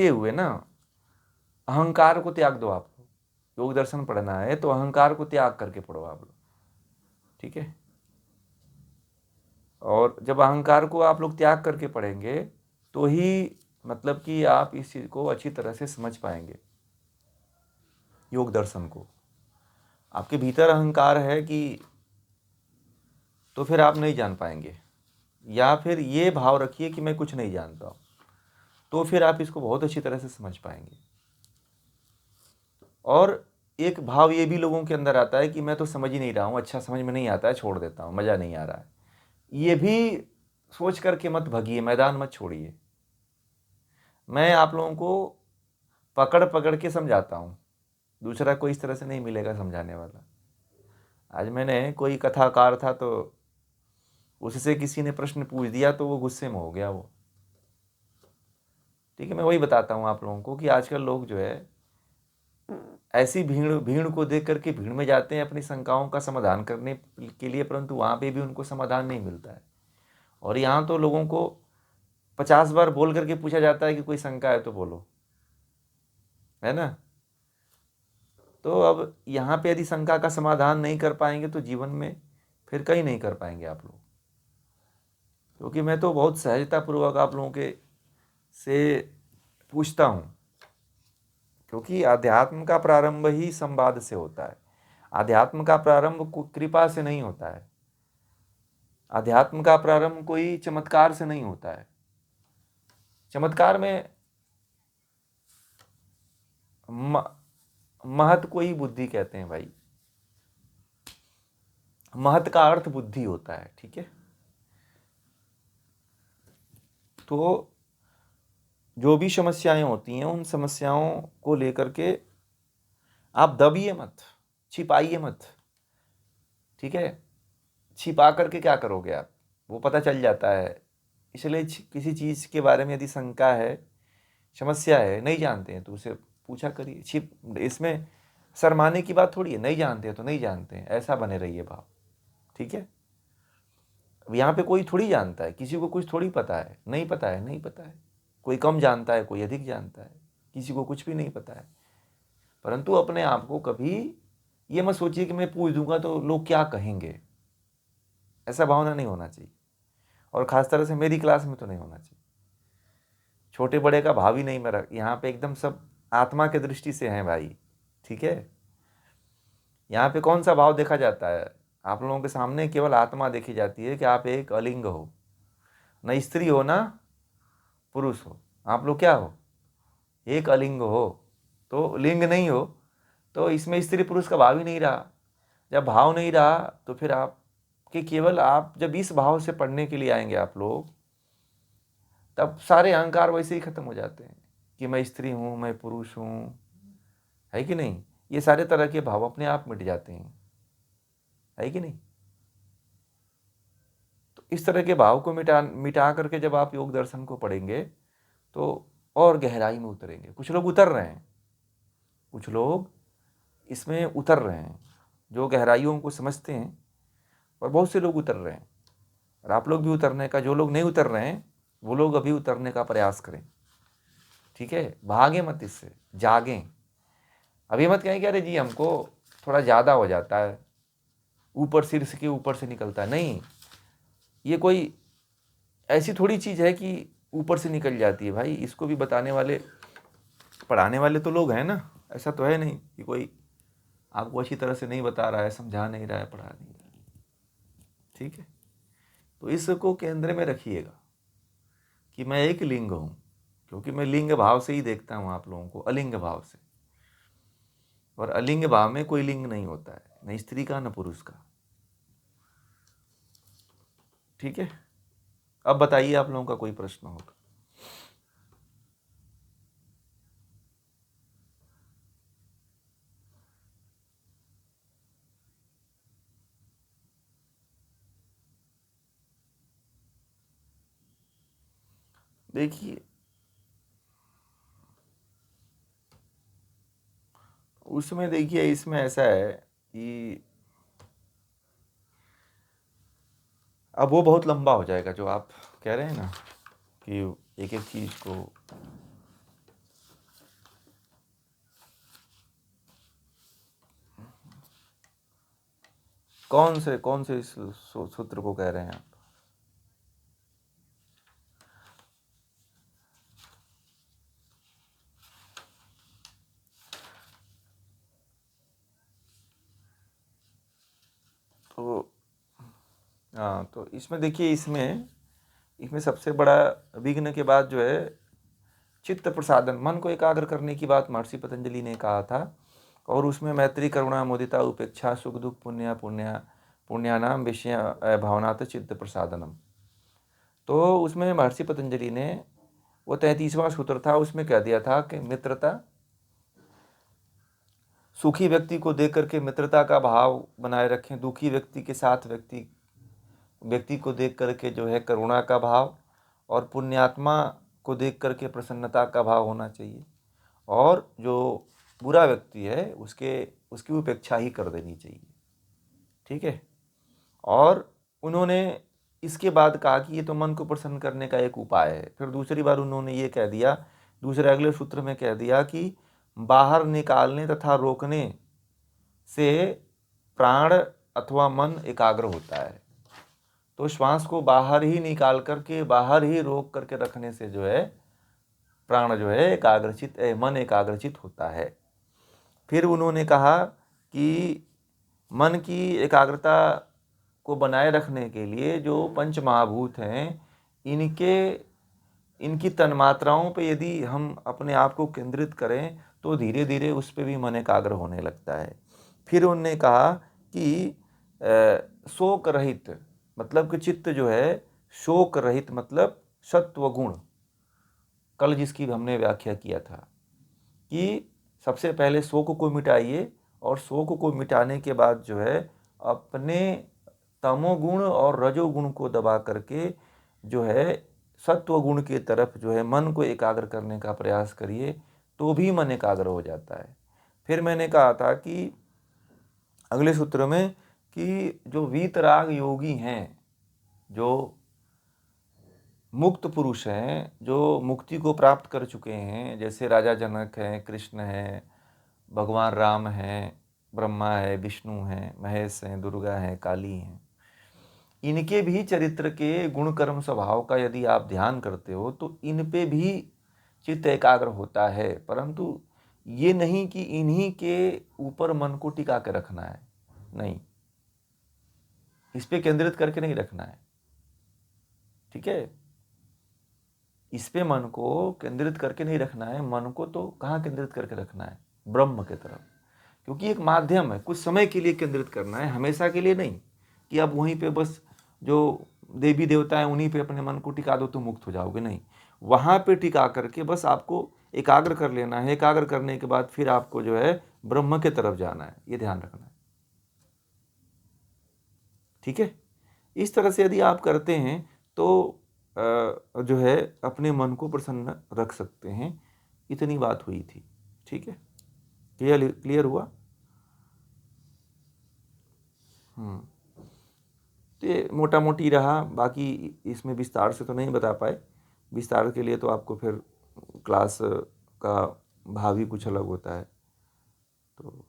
ये हुए ना, अहंकार को त्याग दो। आपको योग दर्शन पढ़ना है तो अहंकार को त्याग करके पढ़ो आप लोग, ठीक है। और जब अहंकार को आप लोग त्याग करके पढ़ेंगे तो ही मतलब कि आप इस चीज़ को अच्छी तरह से समझ पाएंगे, योग दर्शन को। आपके भीतर अहंकार है कि तो फिर आप नहीं जान पाएंगे, या फिर ये भाव रखिए कि मैं कुछ नहीं जानता, तो फिर आप इसको बहुत अच्छी तरह से समझ पाएंगे। और एक भाव ये भी लोगों के अंदर आता है कि मैं तो समझ ही नहीं रहा हूँ, अच्छा समझ में नहीं आता है, छोड़ देता हूँ, मज़ा नहीं आ रहा है। ये भी सोच करके मत भगिए, मैदान मत छोड़िए। मैं आप लोगों को पकड़ पकड़ के समझाता हूँ, दूसरा कोई इस तरह से नहीं मिलेगा समझाने वाला। आज मैंने कोई कथाकार था तो उससे किसी ने प्रश्न पूछ दिया तो वो गुस्से में हो गया वो, ठीक है। मैं वही बताता हूँ आप लोगों को कि आजकल लोग जो है ऐसी भीड़ भीड़ को देख करके भीड़ में जाते हैं अपनी शंकाओं का समाधान करने के लिए, परंतु वहाँ पे भी उनको समाधान नहीं मिलता है। और यहाँ तो लोगों को 50 बार बोल करके पूछा जाता है कि कोई शंका है तो बोलो, है ना। तो अब यहाँ पे यदि शंका का समाधान नहीं कर पाएंगे तो जीवन में फिर कहीं नहीं कर पाएंगे आप लोग। क्योंकि मैं तो बहुत सहजतापूर्वक आप लोगों के से पूछता हूँ, क्योंकि अध्यात्म का प्रारंभ ही संवाद से होता है। अध्यात्म का प्रारंभ कृपा से नहीं होता है, अध्यात्म का प्रारंभ कोई चमत्कार से नहीं होता है। चमत्कार में महत को ही बुद्धि कहते हैं भाई, महत का अर्थ बुद्धि होता है, ठीक है। तो जो भी समस्याएं होती हैं उन समस्याओं को लेकर के आप दबिए मत, छिपाइए मत, ठीक है। छिपा करके क्या करोगे आप, वो पता चल जाता है। इसलिए किसी चीज़ के बारे में यदि शंका है, समस्या है, नहीं जानते हैं तो उसे पूछा करिए। छिप इसमें शर्माने की बात थोड़ी है, नहीं जानते हैं तो नहीं जानते हैं, ऐसा बने रहिए भाव, ठीक है। अब यहाँ पे कोई थोड़ी जानता है, किसी को कुछ थोड़ी पता है, नहीं पता है, नहीं पता है। कोई कम जानता है, कोई अधिक जानता है, किसी को कुछ भी नहीं पता है। परंतु अपने आप को कभी ये मत सोचिए कि मैं पूछ दूंगा तो लोग क्या कहेंगे, ऐसा भावना नहीं होना चाहिए। और ख़ास तरह से मेरी क्लास में तो नहीं होना चाहिए। छोटे बड़े का भाव ही नहीं मेरा यहाँ पे, एकदम सब आत्मा के दृष्टि से हैं भाई, ठीक है। यहाँ पे कौन सा भाव देखा जाता है, आप लोगों के सामने केवल आत्मा देखी जाती है कि आप एक अलिंग हो, न स्त्री हो ना पुरुष हो, आप लोग क्या हो, एक अलिंग हो। तो लिंग नहीं हो तो इसमें स्त्री पुरुष का भाव ही नहीं रहा। जब भाव नहीं रहा तो फिर आप कि केवल आप जब इस भाव से पढ़ने के लिए आएंगे आप लोग, तब सारे अहंकार वैसे ही खत्म हो जाते हैं कि मैं स्त्री हूँ, मैं पुरुष हूँ, है कि नहीं। ये सारे तरह के भाव अपने आप मिट जाते हैं, है कि नहीं। तो इस तरह के भाव को मिटा मिटा करके जब आप योग दर्शन को पढ़ेंगे तो और गहराई में उतरेंगे। कुछ लोग उतर रहे हैं, कुछ लोग इसमें उतर रहे हैं जो गहराइयों को समझते हैं, और बहुत से लोग उतर रहे हैं। और आप लोग भी उतरने का, जो लोग नहीं उतर रहे हैं वो लोग अभी उतरने का प्रयास करें, ठीक है। भागे मत, इससे जागें। अभी मत कहें कि अरे जी हमको थोड़ा ज़्यादा हो जाता है, ऊपर शीर्ष के ऊपर से निकलता है। नहीं, ये कोई ऐसी थोड़ी चीज़ है कि ऊपर से निकल जाती है भाई। इसको भी बताने वाले, पढ़ाने वाले तो लोग हैं ना। ऐसा तो है नहीं कि कोई आपको अच्छी तरह से नहीं बता रहा है, समझा नहीं रहा है, पढ़ा नहीं रहा है, ठीक है। तो इसको केंद्र में रखिएगा कि मैं एक लिंग हूँ, क्योंकि मैं लिंग भाव से ही देखता हूँ आप लोगों को, अलिंग भाव से। और अलिंग भाव में कोई लिंग नहीं होता है, न स्त्री का न पुरुष का, ठीक है। अब बताइए आप लोगों का कोई प्रश्न होगा। देखिए, उसमें देखिए इसमें ऐसा है कि अब वो बहुत लंबा हो जाएगा जो आप कह रहे हैं ना कि एक एक चीज़ को कौन से इस सूत्र को कह रहे हैं आप? तो हाँ, तो इसमें देखिए, इसमें सबसे बड़ा विघ्न के बाद जो है चित्त प्रसादन, मन को एकाग्र करने की बात महर्षि पतंजलि ने कहा था। और उसमें मैत्री, करुणा, मुदिता, उपेक्षा, सुख दुख, पुण्यानाम विषय भावनात् चित्त प्रसादनम। तो उसमें महर्षि पतंजलि ने वो 33वां सूत्र था, उसमें कह दिया था कि मित्रता, सुखी व्यक्ति को देख करके मित्रता का भाव बनाए रखें, दुखी व्यक्ति के साथ व्यक्ति को देख करके जो है करुणा का भाव, और पुण्यात्मा को देख करके प्रसन्नता का भाव होना चाहिए, और जो बुरा व्यक्ति है उसकी उपेक्षा ही कर देनी चाहिए। ठीक है। और उन्होंने इसके बाद कहा कि ये तो मन को प्रसन्न करने का एक उपाय है। फिर दूसरी बार उन्होंने ये कह दिया, दूसरे अगले सूत्र में कह दिया कि बाहर निकालने तथा रोकने से प्राण अथवा मन एकाग्र होता है। तो श्वास को बाहर ही निकाल करके, बाहर ही रोक करके रखने से जो है प्राण जो है मन एकाग्रचित होता है। फिर उन्होंने कहा कि मन की एकाग्रता को बनाए रखने के लिए जो पंच महाभूत हैं, इनकी तन्मात्राओं पे यदि हम अपने आप को केंद्रित करें तो धीरे धीरे उस पर भी मन एकाग्र होने लगता है। फिर उन्होंने कहा कि शोक रहित, मतलब कि चित्त जो है शोक रहित, मतलब सत्व गुण, कल जिसकी हमने व्याख्या किया था कि सबसे पहले शोक को मिटाइए, और शोक को मिटाने के बाद जो है अपने तमोगुण और रजोगुण को दबा करके जो है सत्व गुण की तरफ जो है मन को एकाग्र करने का प्रयास करिए, तो भी मन एकाग्र हो जाता है। फिर मैंने कहा था कि अगले सूत्र में कि जो वीतराग योगी हैं, जो मुक्त पुरुष हैं, जो मुक्ति को प्राप्त कर चुके हैं, जैसे राजा जनक हैं, कृष्ण हैं, भगवान राम हैं, ब्रह्मा है, विष्णु हैं, महेश हैं, दुर्गा हैं, काली हैं, इनके भी चरित्र के गुण कर्म स्वभाव का यदि आप ध्यान करते हो तो इन पे भी चित्त एकाग्र होता है। परंतु ये नहीं कि इन्हीं के ऊपर मन को टिका के रखना है, नहीं, इस पे केंद्रित करके नहीं रखना है। ठीक है, इस पे मन को केंद्रित करके नहीं रखना है। मन को तो कहाँ केंद्रित करके रखना है? ब्रह्म के तरफ, क्योंकि एक माध्यम है, कुछ समय के लिए केंद्रित करना है, हमेशा के लिए नहीं कि आप वहीं पे बस जो देवी देवता है उन्हीं पे अपने मन को टिका दो तो मुक्त हो जाओगे, नहीं, वहाँ पे टिका करके बस आपको एकाग्र कर लेना है। एकाग्र करने के बाद फिर आपको जो है ब्रह्म के तरफ जाना है, ये ध्यान रखना है। ठीक है, इस तरह से यदि आप करते हैं तो जो है अपने मन को प्रसन्न रख सकते हैं। इतनी बात हुई थी। ठीक है, क्लियर हुआ? तो ये मोटा मोटी रहा, बाकी इसमें विस्तार से तो नहीं बता पाए। विस्तार के लिए तो आपको फिर क्लास का भाव ही कुछ अलग होता है। तो